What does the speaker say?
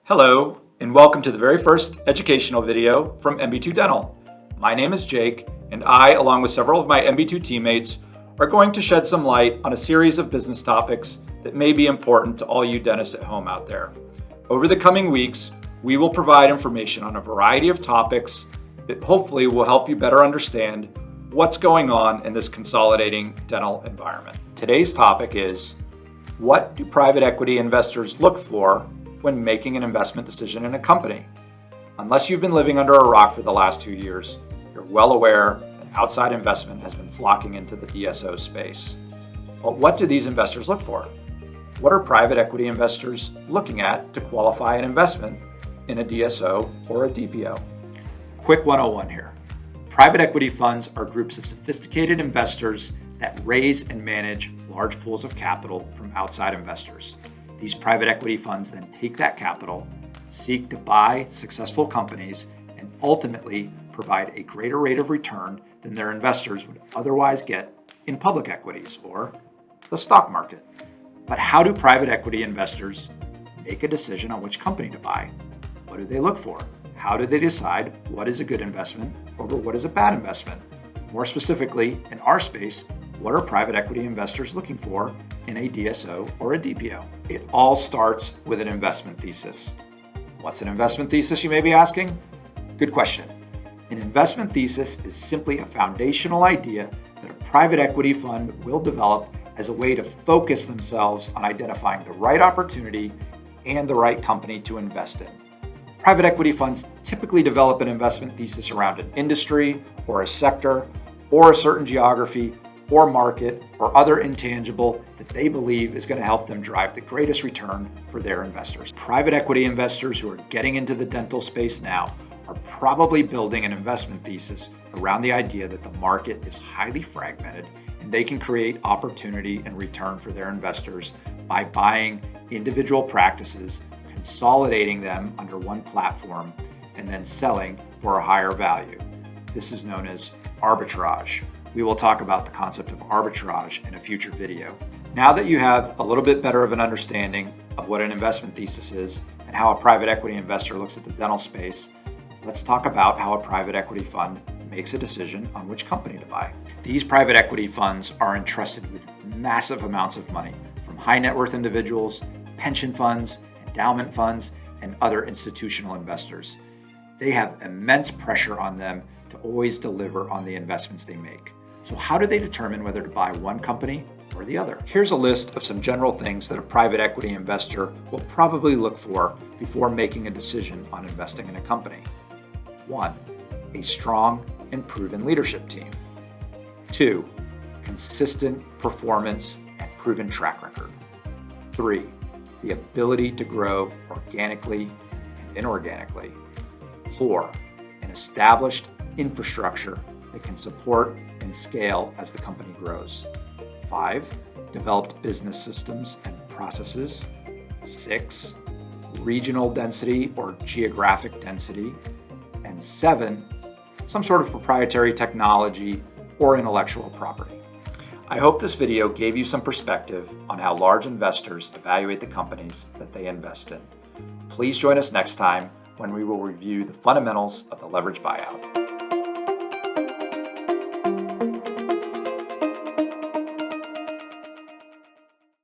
Hello, and welcome to the very first educational video from MB2 Dental. My name is Jake, and I, along with several of my MB2 teammates, are going to shed some light on a series of business topics that may be important to all you dentists at home out there. Over the coming weeks, we will provide information on a variety of topics that hopefully will help you better understand what's going on in this consolidating dental environment. Today's topic is, what do private equity investors look for when making an investment decision in a company? Unless you've been living under a rock for the last 2 years, you're well aware that outside investment has been flocking into the DSO space. But what do these investors look for? What are private equity investors looking at to qualify an investment in a DSO or a DPO? Quick 101 here. Private equity funds are groups of sophisticated investors that raise and manage large pools of capital from outside investors. These private equity funds then take that capital, seek to buy successful companies, and ultimately provide a greater rate of return than their investors would otherwise get in public equities or the stock market. But how do private equity investors make a decision on which company to buy? What do they look for? How do they decide what is a good investment over what is a bad investment? More specifically, in our space, what are private equity investors looking for in a DSO or a DPO? It all starts with an investment thesis. What's an investment thesis, you may be asking? Good question. An investment thesis is simply a foundational idea that a private equity fund will develop as a way to focus themselves on identifying the right opportunity and the right company to invest in. Private equity funds typically develop an investment thesis around an industry or a sector or a certain geography or market or other intangible that they believe is going to help them drive the greatest return for their investors. Private equity investors who are getting into the dental space now are probably building an investment thesis around the idea that the market is highly fragmented and they can create opportunity and return for their investors by buying individual practices, consolidating them under one platform, and then selling for a higher value. This is known as arbitrage. We will talk about the concept of arbitrage in a future video. Now that you have a little bit better of an understanding of what an investment thesis is and how a private equity investor looks at the dental space, let's talk about how a private equity fund makes a decision on which company to buy. These private equity funds are entrusted with massive amounts of money from high net worth individuals, pension funds, endowment funds, and other institutional investors. They have immense pressure on them to always deliver on the investments they make. So how do they determine whether to buy one company or the other? Here's a list of some general things that a private equity investor will probably look for before making a decision on investing in a company. 1. A strong and proven leadership team. 2. Consistent performance and proven track record. 3. The ability to grow organically and inorganically. 4. An established infrastructure that can support and scale as the company grows. 5. Developed business systems and processes. 6. Regional density or geographic density. And 7. Some sort of proprietary technology or intellectual property. I hope this video gave you some perspective on how large investors evaluate the companies that they invest in. Please join us next time when we will review the fundamentals of the leverage buyout.